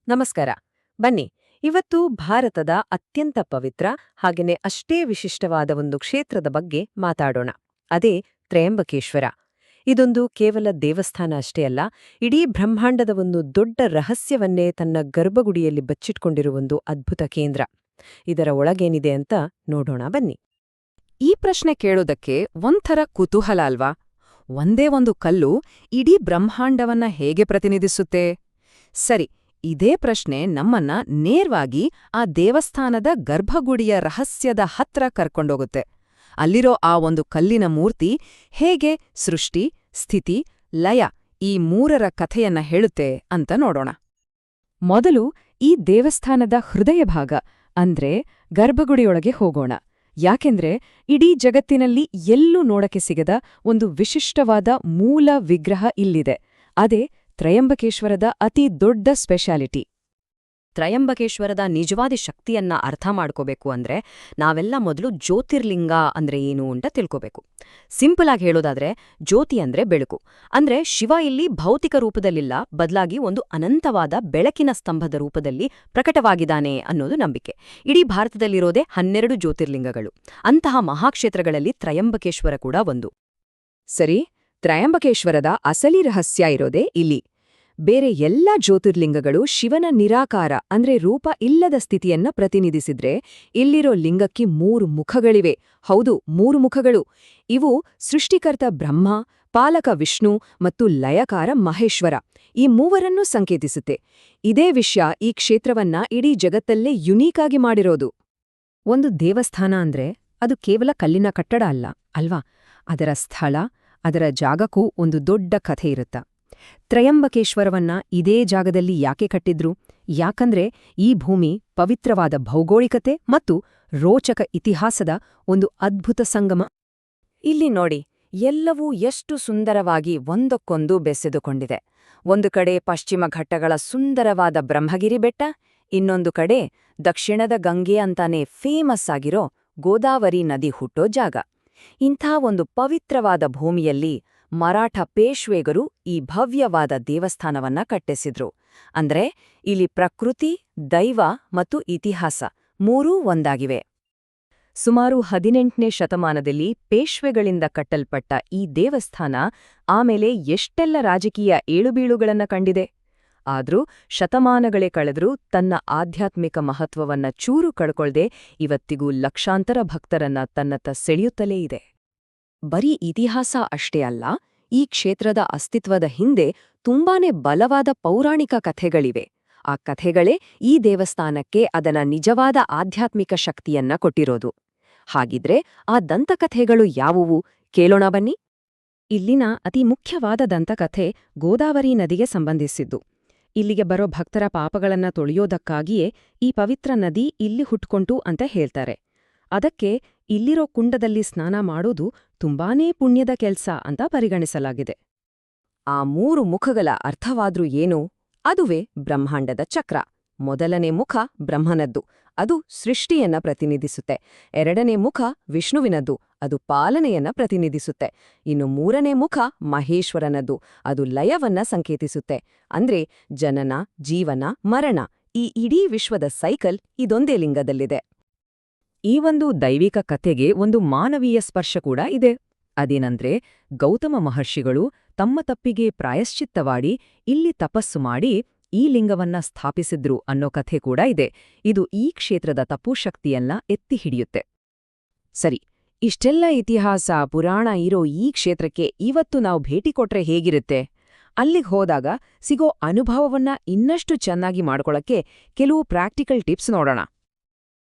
ನಮಸ್ಕಾರ. ಬನ್ನಿ, ಇವತ್ತು ಭಾರತದ ಅತ್ಯಂತ ಪವಿತ್ರ ಹಾಗೆಯೇ ಅಷ್ಟೇ ವಿಶಿಷ್ಟವಾದ ಒಂದು ಕ್ಷೇತ್ರದ ಬಗ್ಗೆ ಮಾತಾಡೋಣ. ಅದೇ ತ್ರಯಂಬಕೇಶ್ವರ. ಇದೊಂದು ಕೇವಲ ದೇವಸ್ಥಾನ ಅಷ್ಟೇ ಅಲ್ಲ, ಇಡೀ ಬ್ರಹ್ಮಾಂಡದ ಒಂದು ದೊಡ್ಡ ರಹಸ್ಯವನ್ನೇ ತನ್ನ ಗರ್ಭಗುಡಿಯಲ್ಲಿ ಬಚ್ಚಿಟ್ಕೊಂಡಿರುವ ಒಂದು ಅದ್ಭುತ ಕೇಂದ್ರ. ಇದರ ಒಳಗೇನಿದೆ ಅಂತ ನೋಡೋಣ ಬನ್ನಿ. ಈ ಪ್ರಶ್ನೆ ಕೇಳೋದಕ್ಕೆ ಒಂಥರ ಕುತೂಹಲ ಅಲ್ವಾ? ಒಂದೇ ಒಂದು ಕಲ್ಲು ಇಡೀ ಬ್ರಹ್ಮಾಂಡವನ್ನ ಹೇಗೆ ಪ್ರತಿನಿಧಿಸುತ್ತೆ? ಸರಿ, ಇದೇ ಪ್ರಶ್ನೆ ನಮ್ಮನ್ನ ನೇರವಾಗಿ ಆ ದೇವಸ್ಥಾನದ ಗರ್ಭಗುಡಿಯ ರಹಸ್ಯದ ಹತ್ರ ಕರ್ಕೊಂಡೋಗುತ್ತೆ. ಅಲ್ಲಿರೋ ಆ ಒಂದು ಕಲ್ಲಿನ ಮೂರ್ತಿ ಹೇಗೆ ಸೃಷ್ಟಿ, ಸ್ಥಿತಿ, ಲಯ ಈ ಮೂರರ ಕಥೆಯನ್ನ ಹೇಳುತ್ತೆ ಅಂತ ನೋಡೋಣ. ಮೊದಲು ಈ ದೇವಸ್ಥಾನದ ಹೃದಯ ಭಾಗ ಅಂದ್ರೆ ಗರ್ಭಗುಡಿಯೊಳಗೆ ಹೋಗೋಣ. ಯಾಕೆಂದ್ರೆ ಇಡೀ ಜಗತ್ತಿನಲ್ಲಿ ಎಲ್ಲೂ ನೋಡಕ್ಕೆ ಸಿಗದ ಒಂದು ವಿಶಿಷ್ಟವಾದ ಮೂಲ ವಿಗ್ರಹ ಇಲ್ಲಿದೆ. ಅದೇ ತ್ರಯಂಬಕೇಶ್ವರದ ಅತಿ ದೊಡ್ಡ ಸ್ಪೆಷಾಲಿಟಿ. ತ್ರಯಂಬಕೇಶ್ವರದ ನಿಜವಾದ ಶಕ್ತಿಯನ್ನ ಅರ್ಥ ಮಾಡ್ಕೋಬೇಕು ಅಂದ್ರೆ ನಾವೆಲ್ಲ ಮೊದಲು ಜ್ಯೋತಿರ್ಲಿಂಗ ಅಂದ್ರೆ ಏನು ಅಂತ ತಿಳ್ಕೋಬೇಕು. ಸಿಂಪಲ್ ಆಗಿ ಹೇಳೋದಾದ್ರೆ ಜ್ಯೋತಿ ಅಂದ್ರೆ ಬೆಳಕು. ಅಂದ್ರೆ ಶಿವ ಇಲ್ಲಿ ಭೌತಿಕ ರೂಪದಲ್ಲಿಲ್ಲ, ಬದಲಾಗಿ ಒಂದು ಅನಂತವಾದ ಬೆಳಕಿನ ಸ್ತಂಭದ ರೂಪದಲ್ಲಿ ಪ್ರಕಟವಾಗಿದ್ದಾನೆ ಅನ್ನೋದು ನಂಬಿಕೆ. ಇಡೀ ಭಾರತದಲ್ಲಿರೋದೇ 12 ಜ್ಯೋತಿರ್ಲಿಂಗಗಳು. ಅಂತಹ ಮಹಾಕ್ಷೇತ್ರಗಳಲ್ಲಿ ತ್ರಯಂಬಕೇಶ್ವರ ಕೂಡ ಒಂದು. ಸರಿ, ತ್ರಯಂಬಕೇಶ್ವರದ ಅಸಲಿ ರಹಸ್ಯ ಇರೋದೇ ಇಲ್ಲಿ. ಬೇರೆ ಎಲ್ಲ ಜ್ಯೋತಿರ್ಲಿಂಗಗಳು ಶಿವನ ನಿರಾಕಾರ ಅಂದ್ರೆ ರೂಪ ಇಲ್ಲದ ಸ್ಥಿತಿಯನ್ನ ಪ್ರತಿನಿಧಿಸಿದ್ರೆ, ಇಲ್ಲಿರೋ ಲಿಂಗಕ್ಕೆ 3 ಮುಖಗಳಿವೆ. ಹೌದು, 3 ಮುಖಗಳು. ಇವು ಸೃಷ್ಟಿಕರ್ತ ಬ್ರಹ್ಮ, ಪಾಲಕ ವಿಷ್ಣು ಮತ್ತು ಲಯಕಾರ ಮಹೇಶ್ವರ, ಈ ಮೂವರನ್ನೂ ಸಂಕೇತಿಸುತ್ತೆ. ಇದೇ ವಿಷಯ ಈ ಕ್ಷೇತ್ರವನ್ನ ಇಡೀ ಜಗತ್ತಲ್ಲೇ ಯುನೀಕಾಗಿ ಮಾಡಿರೋದು. ಒಂದು ದೇವಸ್ಥಾನ ಅಂದ್ರೆ ಅದು ಕೇವಲ ಕಲ್ಲಿನ ಕಟ್ಟಡ ಅಲ್ಲ ಅಲ್ವಾ? ಅದರ ಸ್ಥಳ, ಅದರ ಜಾಗಕ್ಕೂ ಒಂದು ದೊಡ್ಡ ಕಥೆ ಇರುತ್ತ. ತ್ರಯಂಬಕೇಶ್ವರವನ್ನ ಇದೇ ಜಾಗದಲ್ಲಿ ಯಾಕೆ ಕಟ್ಟಿದ್ರು? ಯಾಕಂದ್ರೆ ಈ ಭೂಮಿ ಪವಿತ್ರವಾದ ಭೌಗೋಳಿಕತೆ ಮತ್ತು ರೋಚಕ ಇತಿಹಾಸದ ಒಂದು ಅದ್ಭುತ ಸಂಗಮ. ಇಲ್ಲಿ ನೋಡಿ, ಎಲ್ಲವೂ ಎಷ್ಟು ಸುಂದರವಾಗಿ ಒಂದಕ್ಕೊಂದು ಬೆಸೆದುಕೊಂಡಿದೆ. ಒಂದು ಕಡೆ ಪಶ್ಚಿಮ ಘಟ್ಟಗಳ ಸುಂದರವಾದ ಬ್ರಹ್ಮಗಿರಿ ಬೆಟ್ಟ, ಇನ್ನೊಂದು ಕಡೆ ದಕ್ಷಿಣದ ಗಂಗೆ ಅಂತಾನೆ ಫೇಮಸ್ ಆಗಿರೋ ಗೋದಾವರಿ ನದಿ ಹುಟ್ಟೋ ಜಾಗ. ಇಂಥ ಒಂದು ಪವಿತ್ರವಾದ ಭೂಮಿಯಲ್ಲಿ ಮರಾಠ ಪೇಶ್ವೆಗರು ಈ ಭವ್ಯವಾದ ದೇವಸ್ಥಾನವನ್ನ ಕಟ್ಟಿಸಿದ್ರು. ಅಂದ್ರೆ ಇಲ್ಲಿ ಪ್ರಕೃತಿ, ದೈವ ಮತ್ತು ಇತಿಹಾಸ ಮೂರೂ ಒಂದಾಗಿವೆ. ಸುಮಾರು 18ನೇ ಶತಮಾನದಲ್ಲಿ ಪೇಶ್ವೆಗಳಿಂದ ಕಟ್ಟಲ್ಪಟ್ಟ ಈ ದೇವಸ್ಥಾನ ಆಮೇಲೆ ಎಷ್ಟೆಲ್ಲ ರಾಜಕೀಯ ಏಳುಬೀಳುಗಳನ್ನ ಕಂಡಿದೆ. ಆದ್ರೂ ಶತಮಾನಗಳೇ ಕಳೆದ್ರೂ ತನ್ನ ಆಧ್ಯಾತ್ಮಿಕ ಮಹತ್ವವನ್ನ ಚೂರು ಕಳ್ಕೊಳ್ದೆ ಇವತ್ತಿಗೂ ಲಕ್ಷಾಂತರ ಭಕ್ತರನ್ನ ತನ್ನತ್ತ ಸೆಳೆಯುತ್ತಲೇ ಇದೆ. ಬರೀ ಇತಿಹಾಸ ಅಷ್ಟೇ ಅಲ್ಲ, ಈ ಕ್ಷೇತ್ರದ ಅಸ್ತಿತ್ವದ ಹಿಂದೆ ತುಂಬಾನೇ ಬಲವಾದ ಪೌರಾಣಿಕ ಕಥೆಗಳಿವೆ. ಆ ಕಥೆಗಳೇ ಈ ದೇವಸ್ಥಾನಕ್ಕೆ ಅದರ ನಿಜವಾದ ಆಧ್ಯಾತ್ಮಿಕ ಶಕ್ತಿಯನ್ನ ಕೊಟ್ಟಿರೋದು. ಹಾಗಿದ್ರೆ ಆ ದಂತಕಥೆಗಳು ಯಾವುವು ಕೇಳೋಣ ಬನ್ನಿ. ಇಲ್ಲಿನ ಅತಿ ಮುಖ್ಯವಾದ ದಂತಕಥೆ ಗೋದಾವರಿ ನದಿಗೆ ಸಂಬಂಧಿಸಿದ್ದು. ಇಲ್ಲಿಗೆ ಬರೋ ಭಕ್ತರ ಪಾಪಗಳನ್ನ ತೊಳೆಯೋದಕ್ಕಾಗಿಯೇ ಈ ಪವಿತ್ರ ನದಿ ಇಲ್ಲಿ ಹುಟ್ಕೊಂಟು ಅಂತ ಹೇಳ್ತಾರೆ. ಅದಕ್ಕೆ ಇಲ್ಲಿರೋ ಕುಂಡದಲ್ಲಿ ಸ್ನಾನ ಮಾಡೋದು ತುಂಬಾನೇ ಪುಣ್ಯದ ಕೆಲ್ಸ ಅಂತ ಪರಿಗಣಿಸಲಾಗಿದೆ. ಆ 3 ಮುಖಗಳ ಅರ್ಥವಾದ್ರೂ ಏನು? ಅದುವೇ ಬ್ರಹ್ಮಾಂಡದ ಚಕ್ರ. ಮೊದಲನೇ ಮುಖ ಬ್ರಹ್ಮನದ್ದು, ಅದು ಸೃಷ್ಟಿಯನ್ನ ಪ್ರತಿನಿಧಿಸುತ್ತೆ. 2ನೇ ಮುಖ ವಿಷ್ಣುವಿನದ್ದು, ಅದು ಪಾಲನೆಯನ್ನ ಪ್ರತಿನಿಧಿಸುತ್ತೆ. ಇನ್ನು 3ನೇ ಮುಖ ಮಹೇಶ್ವರನದ್ದು, ಅದು ಲಯವನ್ನ ಸಂಕೇತಿಸುತ್ತೆ. ಅಂದ್ರೆ ಜನನ, ಜೀವನ, ಮರಣ ಈ ಇಡೀ ವಿಶ್ವದ ಸೈಕಲ್ ಇದೊಂದೇ ಲಿಂಗದಲ್ಲಿದೆ. ಈ ಒಂದು ದೈವಿಕ ಕಥೆಗೆ ಒಂದು ಮಾನವೀಯ ಸ್ಪರ್ಶ ಕೂಡ ಇದೆ. ಅದೇನಂದ್ರೆ ಗೌತಮ ಮಹರ್ಷಿಗಳು ತಮ್ಮ ತಪ್ಪಿಗೆ ಪ್ರಾಯಶ್ಚಿತ್ತವಾಡಿ ಇಲ್ಲಿ ತಪಸ್ಸು ಮಾಡಿ ಈ ಲಿಂಗವನ್ನ ಸ್ಥಾಪಿಸಿದ್ರು ಅನ್ನೋ ಕಥೆ ಕೂಡ ಇದೆ. ಇದು ಈ ಕ್ಷೇತ್ರದ ತಪುಶಕ್ತಿಯನ್ನ ಎತ್ತಿ ಹಿಡಿಯುತ್ತೆ. ಸರಿ, ಇಷ್ಟೆಲ್ಲ ಇತಿಹಾಸ ಪುರಾಣ ಇರೋ ಈ ಕ್ಷೇತ್ರಕ್ಕೆ ಇವತ್ತು ನಾವು ಭೇಟಿ ಕೊಟ್ರೆ ಹೇಗಿರುತ್ತೆ? ಅಲ್ಲಿಗೆ ಹೋದಾಗ ಸಿಗೋ ಅನುಭವವನ್ನ ಇನ್ನಷ್ಟು ಚೆನ್ನಾಗಿ ಮಾಡ್ಕೊಳಕ್ಕೆ ಕೆಲವು ಪ್ರಾಕ್ಟಿಕಲ್ ಟಿಪ್ಸ್ ನೋಡೋಣ.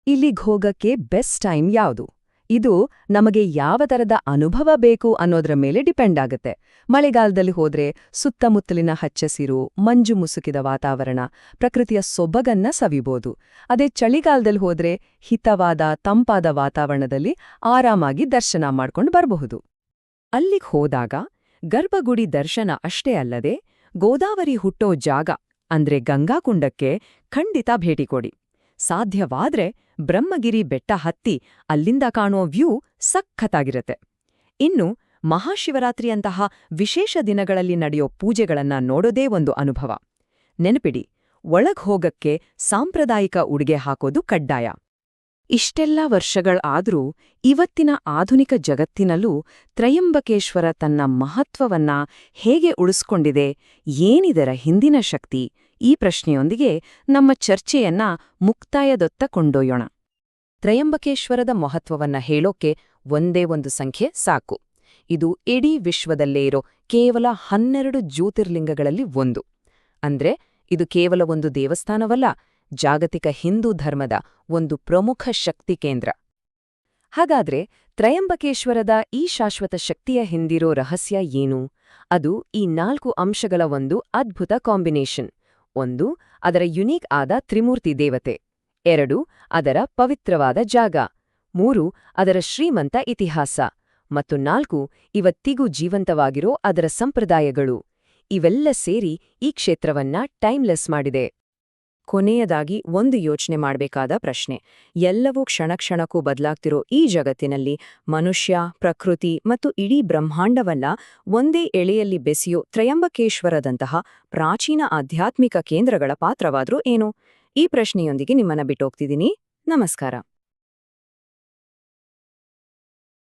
ಇಲ್ಲಿಗ್ ಹೋಗಕ್ಕೆ ಬೆಸ್ಟ್ ಟೈಮ್ ಯಾವುದು? ಇದು ನಮಗೆ ಯಾವ ತರದ ಅನುಭವ ಬೇಕು ಅನ್ನೋದ್ರ ಮೇಲೆ ಡಿಪೆಂಡ್ ಆಗುತ್ತೆ. ಮಳೆಗಾಲದಲ್ಲಿ ಹೋದ್ರೆ ಸುತ್ತಮುತ್ತಲಿನ ಹಚ್ಚಸಿರು, ಮಂಜು ಮುಸುಕಿದ ವಾತಾವರಣ, ಪ್ರಕೃತಿಯ ಸೊಬಗನ್ನ ಸವಿಬೋದು. ಅದೇ ಚಳಿಗಾಲದಲ್ಲಿ ಹೋದ್ರೆ ಹಿತವಾದ ತಂಪಾದ ವಾತಾವರಣದಲ್ಲಿ ಆರಾಮಾಗಿ ದರ್ಶನ ಮಾಡ್ಕೊಂಡು ಬರಬಹುದು. ಅಲ್ಲಿಗ್ ಹೋದಾಗ ಗರ್ಭಗುಡಿ ದರ್ಶನ ಅಷ್ಟೇ ಅಲ್ಲದೆ ಗೋದಾವರಿ ಹುಟ್ಟೋ ಜಾಗ ಅಂದ್ರೆ ಗಂಗಾಕುಂಡಕ್ಕೆ ಖಂಡಿತ ಭೇಟಿ ಕೊಡಿ. ಸಾಧ್ಯವಾದ್ರೆ ಬ್ರಹ್ಮಗಿರಿ ಬೆಟ್ಟ ಹತ್ತಿ ಅಲ್ಲಿಂದ ಕಾಣೋ ವ್ಯೂ ಸಖತ್ತಾಗಿರತ್ತೆ. ಇನ್ನು ಮಹಾಶಿವರಾತ್ರಿಯಂತಹ ವಿಶೇಷ ದಿನಗಳಲ್ಲಿ ನಡೆಯೋ ಪೂಜೆಗಳನ್ನ ನೋಡೋದೇ ಒಂದು ಅನುಭವ. ನೆನಪಿಡಿ, ಒಳಗ್ ಹೋಗಕ್ಕೆ ಸಾಂಪ್ರದಾಯಿಕ ಉಡುಗೆ ಹಾಕೋದು ಕಡ್ಡಾಯ. ಇಷ್ಟೆಲ್ಲ ವರ್ಷಗಳಾದ್ರೂ ಇವತ್ತಿನ ಆಧುನಿಕ ಜಗತ್ತಿನಲ್ಲೂ ತ್ರಯಂಬಕೇಶ್ವರ ತನ್ನ ಮಹತ್ವವನ್ನ ಹೇಗೆ ಉಳಿಸ್ಕೊಂಡಿದೆ, ಏನಿದರ ಹಿಂದಿನ ಶಕ್ತಿ, ಈ ಪ್ರಶ್ನೆಯೊಂದಿಗೆ ನಮ್ಮ ಚರ್ಚೆಯನ್ನ ಮುಕ್ತಾಯದೊತ್ತ ಕೊಂಡೊಯ್ಯೋಣ. ತ್ರಯಂಬಕೇಶ್ವರದ ಮಹತ್ವವನ್ನ ಹೇಳೋಕೆ ಒಂದೇ ಒಂದು ಸಂಖ್ಯೆ ಸಾಕು. ಇದು ಇಡೀ ವಿಶ್ವದಲ್ಲೇ ಇರೋ ಕೇವಲ 12 ಜ್ಯೋತಿರ್ಲಿಂಗಗಳಲ್ಲಿ ಒಂದು. ಅಂದ್ರೆ ಇದು ಕೇವಲ ಒಂದು ದೇವಸ್ಥಾನವಲ್ಲ, ಜಾಗತಿಕ ಹಿಂದೂ ಧರ್ಮದ ಒಂದು ಪ್ರಮುಖ ಶಕ್ತಿ ಕೇಂದ್ರ. ಹಾಗಾದ್ರೆ ತ್ರಯಂಬಕೇಶ್ವರದ ಈ ಶಾಶ್ವತ ಶಕ್ತಿಯ ಹಿಂದಿರೋ ರಹಸ್ಯ ಏನು? ಅದು ಈ 4 ಅಂಶಗಳ ಒಂದು ಅದ್ಭುತ ಕಾಂಬಿನೇಷನ್. 1, ಅದರ ಯುನೀಕ್ ಆದ ತ್ರಿಮೂರ್ತಿ ದೇವತೆ. 2, ಅದರ ಪವಿತ್ರವಾದ ಜಾಗ. 3, ಅದರ ಶ್ರೀಮಂತ ಇತಿಹಾಸ. ಮತ್ತು 4, ಇವತ್ತಿಗೂ ಜೀವಂತವಾಗಿರೋ ಅದರ ಸಂಪ್ರದಾಯಗಳು. ಇವೆಲ್ಲ ಸೇರಿ ಈ ಕ್ಷೇತ್ರವನ್ನ ಟೈಮ್ಲೆಸ್ ಮಾಡಿದೆ. ಕೊನೆಯದಾಗಿ ಒಂದು ಯೋಚನೆ ಮಾಡಬೇಕಾದ ಪ್ರಶ್ನೆ. ಎಲ್ಲವೂ ಕ್ಷಣಕ್ಷಣಕ್ಕೂ ಬದಲಾಗ್ತಿರೋ ಈ ಜಗತ್ತಿನಲ್ಲಿ ಮನುಷ್ಯ, ಪ್ರಕೃತಿ ಮತ್ತು ಇಡೀ ಬ್ರಹ್ಮಾಂಡವನ್ನ ಒಂದೇ ಎಳೆಯಲ್ಲಿ ಬೆಸೆಯೋ ತ್ರಯಂಬಕೇಶ್ವರದಂತಹ ಪ್ರಾಚೀನ ಆಧ್ಯಾತ್ಮಿಕ ಕೇಂದ್ರಗಳ ಪಾತ್ರವಾದ್ರೂ ಏನು? ಈ ಪ್ರಶ್ನೆಯೊಂದಿಗೆ ನಿಮ್ಮನ್ನ ಬಿಟ್ಟೋಗ್ತಿದ್ದೀನಿ. ನಮಸ್ಕಾರ.